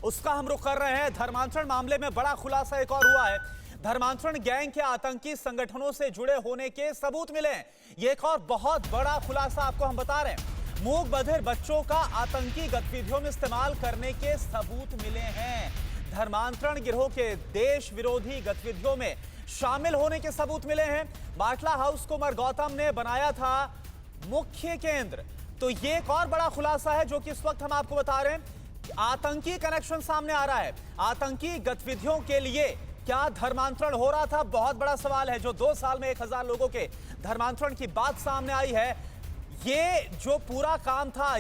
उसका हम रुख कर रहे हैं। धर्मांतरण मामले में बड़ा खुलासा एक और हुआ है। धर्मांतरण गैंग के आतंकी संगठनों से जुड़े होने के सबूत मिले हैं। ये एक और बहुत बड़ा खुलासा आपको हम बता रहे हैं। मूक बधिर बच्चों का आतंकी गतिविधियों में इस्तेमाल करने के सबूत मिले हैं। धर्मांतरण गिरोह के देश विरोधी गतिविधियों में शामिल होने के सबूत मिले हैं। बाटला हाउस को उमर गौतम ने बनाया था मुख्य केंद्र। तो ये एक और बड़ा खुलासा है जो कि इस वक्त हम आपको बता रहे हैं। आतंकी कनेक्शन सामने आ रहा है। आतंकी गतिविधियों के लिए क्या धर्मांतरण हो रहा था? बहुत बड़ा सवाल है। जो 2 साल में 1000 लोगों के धर्मांतरण की बात सामने आई है, ये जो पूरा काम था,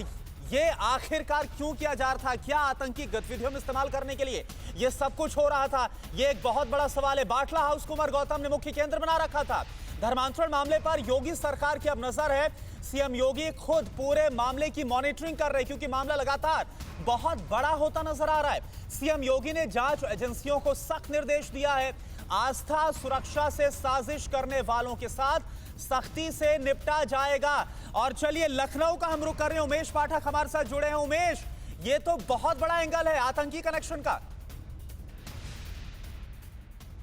ये आखिरकार क्यों किया जा रहा था? क्या आतंकी गतिविधियों में इस्तेमाल करने के लिए ये सब कुछ हो रहा था? ये एक बहुत बड़ा सवाल है। बाटला हाउस को उमर गौतम ने मुख्य केंद्र बना रखा था। धर्मांतरण मामले पर योगी सरकार की अब नजर है। सीएम योगी खुद पूरे मामले की मॉनिटरिंग कर रहे हैं क्योंकि मामला लगातार बहुत बड़ा होता नजर आ रहा है। सीएम योगी ने जांच एजेंसियों को सख्त निर्देश दिया है। आस्था सुरक्षा से साजिश करने वालों के साथ सख्ती से निपटा जाएगा। और चलिए लखनऊ का हम रुख कर रहे हैं। उमेश पाठक हमारे साथ जुड़े हैं। उमेश, ये तो बहुत बड़ा एंगल है आतंकी कनेक्शन का।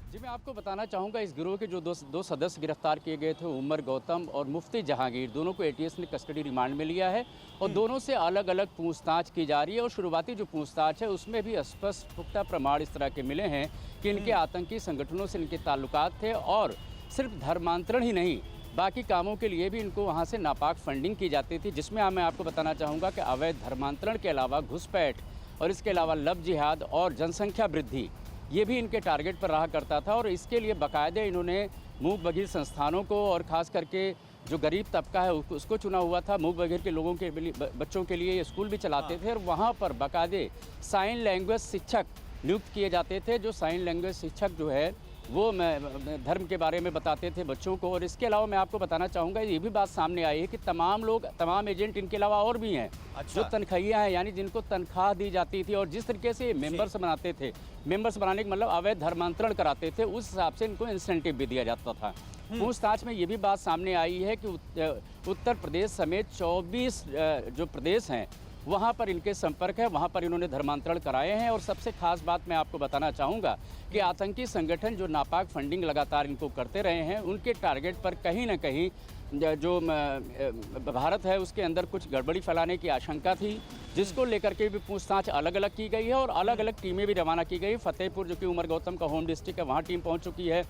जी, मैं आपको बताना चाहूँगा इस गिरोह के जो दो सदस्य गिरफ्तार किए गए थे, उमर गौतम और मुफ्ती जहांगीर, दोनों को एटीएस ने कस्टडी रिमांड में लिया है और दोनों से अलग अलग पूछताछ की जा रही है। और शुरुआती जो पूछताछ है उसमें भी स्पष्ट पुख्ता प्रमाण इस तरह के मिले हैं कि इनके आतंकी संगठनों से इनके ताल्लुकात थे और सिर्फ धर्मांतरण ही नहीं, बाकी कामों के लिए भी इनको वहाँ से नापाक फंडिंग की जाती थी, जिसमें मैं आपको बताना चाहूँगा कि अवैध धर्मांतरण के अलावा घुसपैठ और इसके अलावा लव जिहाद और जनसंख्या वृद्धि, ये भी इनके टारगेट पर रहा करता था। और इसके लिए बाकायदे इन्होंने मूक बधिर संस्थानों को और ख़ास करके जो गरीब तबका है उसको चुना हुआ था। मूक बधिर के लोगों के बच्चों के लिए स्कूल भी चलाते थे और वहाँ पर बाकायदे साइन लैंग्वेज शिक्षक नियुक्त किए जाते थे। जो साइन लैंग्वेज शिक्षक जो है वो धर्म के बारे में बताते थे बच्चों को। और इसके अलावा मैं आपको बताना चाहूँगा ये भी बात सामने आई है कि तमाम एजेंट इनके अलावा और भी हैं। जो तनख्वाहियाँ हैं, यानी जिनको तनख्वाह दी जाती थी और जिस तरीके से मेंबर्स बनाते थे, मेंबर्स बनाने का मतलब अवैध धर्मांतरण कराते थे, उस हिसाब से इनको इंसेंटिव भी दिया जाता था। पूछताछ में ये भी बात सामने आई है कि उत्तर प्रदेश समेत 24 जो प्रदेश हैं वहाँ पर इनके संपर्क है, वहाँ पर इन्होंने धर्मांतरण कराए हैं। और सबसे खास बात मैं आपको बताना चाहूँगा कि आतंकी संगठन जो नापाक फंडिंग लगातार इनको करते रहे हैं, उनके टारगेट पर कहीं ना कहीं जो भारत है उसके अंदर कुछ गड़बड़ी फैलाने की आशंका थी, जिसको लेकर के भी पूछताछ अलग अलग की गई है और अलग अलग टीमें भी रवाना की गई। फतेहपुर, जो कि उमर गौतम का होम डिस्ट्रिक्ट है, वहाँ टीम पहुँच चुकी है।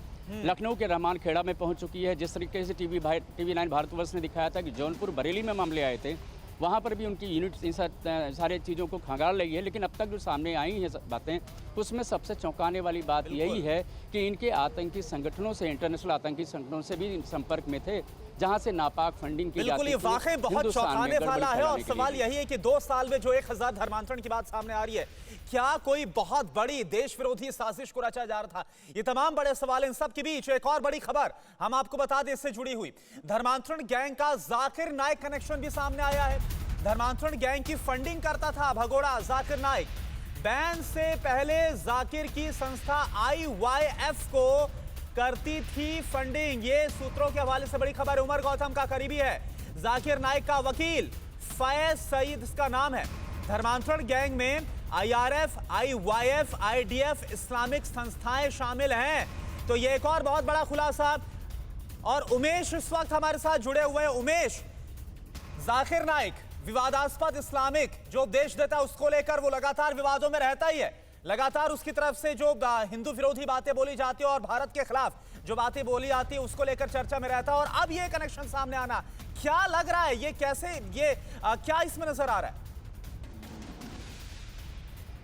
लखनऊ के रहमान खेड़ा में पहुँच चुकी है। जिस तरीके से TV9 भारतवर्ष ने दिखाया था कि जौनपुर बरेली में मामले आए थे, वहाँ पर भी उनकी यूनिट इन सारे चीज़ों को खंगाल रही है। लेकिन अब तक जो सामने आई हैं बातें, उसमें सबसे चौंकाने वाली बात यही है कि इनके आतंकी संगठनों से, इंटरनेशनल आतंकी संगठनों से भी संपर्क में थे, जहां से नापाक फंडिंग की जाती थी। ये वाकई बहुत चौंकाने वाला है। और सवाल यही है कि 2 साल में जो 1000 धर्मांतरण की बात सामने आ रही है, क्या कोई बहुत बड़ी देश विरोधी साजिश को रचा जा रहा था? ये तमाम बड़े सवाल, इन सब के बीच एक और बड़ी खबर हम आपको बता दें इससे जुड़ी हुई। धर्मांतरण गैंग का जाकिर नाइक कनेक्शन भी सामने आया है। धर्मांतरण गैंग की फंडिंग करता था भगोड़ा जाकिर नाइक। बैन से पहले जाकिर की संस्था IYF को करती थी फंडिंग। ये सूत्रों के हवाले से बड़ी खबर है। उमर गौतम का करीबी है जाकिर नाइक का वकील फैज सईद इसका नाम है। धर्मांतरण गैंग में IRF, IYF, IDF इस्लामिक संस्थाएं शामिल हैं। तो ये एक और बहुत बड़ा खुलासा। और उमेश इस वक्त हमारे साथ जुड़े हुए हैं। उमेश, जाकिर नाइक विवादास्पद इस्लामिक जो उपदेश देता है उसको लेकर वो लगातार विवादों में रहता ही है। लगातार उसकी तरफ से जो हिंदू विरोधी बातें बोली जाती है और भारत के खिलाफ जो बातें बोली जाती है उसको लेकर चर्चा में रहता है। और अब ये कनेक्शन सामने आना, क्या लग रहा है? ये कैसे, क्या इसमें नजर आ रहा है?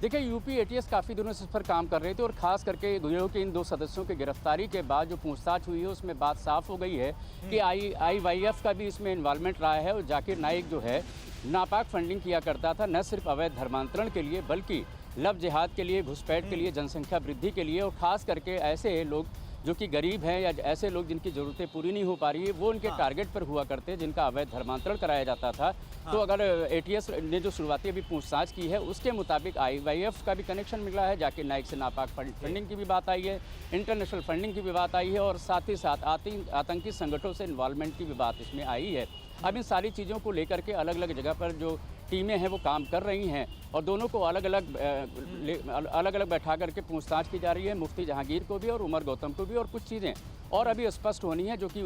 देखिए, यूपी एटीएस काफ़ी दिनों से इस पर काम कर रहे थे और ख़ास करके गिरोह के इन 2 सदस्यों की गिरफ्तारी के बाद जो पूछताछ हुई है उसमें बात साफ हो गई है कि IYF का भी इसमें इन्वॉल्वमेंट रहा है। और जाकिर नाइक जो है नापाक फंडिंग किया करता था, न सिर्फ अवैध धर्मांतरण के लिए बल्कि लव जिहाद के लिए, घुसपैठ के लिए, जनसंख्या वृद्धि के लिए। और ख़ास करके ऐसे लोग जो कि गरीब हैं या ऐसे लोग जिनकी ज़रूरतें पूरी नहीं हो पा रही है, वो उनके टारगेट पर हुआ करते, जिनका अवैध धर्मांतरण कराया जाता था। तो अगर एटीएस ने जो शुरुआती अभी पूछताछ की है उसके मुताबिक IYF का भी कनेक्शन मिला है, जाकिर नाइक से नापाक फंडिंग की भी बात आई है, इंटरनेशनल फंडिंग की भी बात आई है और साथ ही साथ आतंकी संगठनों से इन्वॉल्वमेंट की भी बात इसमें आई है। अब इन सारी चीज़ों को लेकर के अलग अलग जगह पर जो टीमें हैं वो काम कर रही हैं और दोनों को अलग अलग बैठा करके पूछताछ की जा रही है, मुफ्ती जहांगीर को भी और उमर गौतम को भी। और कुछ चीज़ें और अभी स्पष्ट होनी है जो कि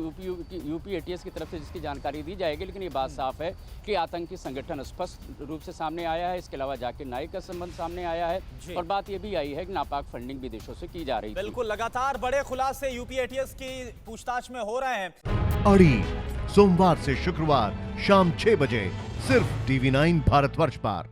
यूपी एटीएस की तरफ से जिसकी जानकारी दी जाएगी, लेकिन ये बात साफ है कि आतंकी संगठन स्पष्ट रूप से सामने आया है। इसके अलावा जाकिर नाइक का संबंध सामने आया है और बात ये भी आई है कि नापाक फंडिंग विदेशों से की जा रही है। बिल्कुल, लगातार बड़े खुलासे यूपी एटीएस की पूछताछ में हो रहे हैं। अड़ी सोमवार से शुक्रवार शाम 6 बजे सिर्फ TV9 भारतवर्ष पर।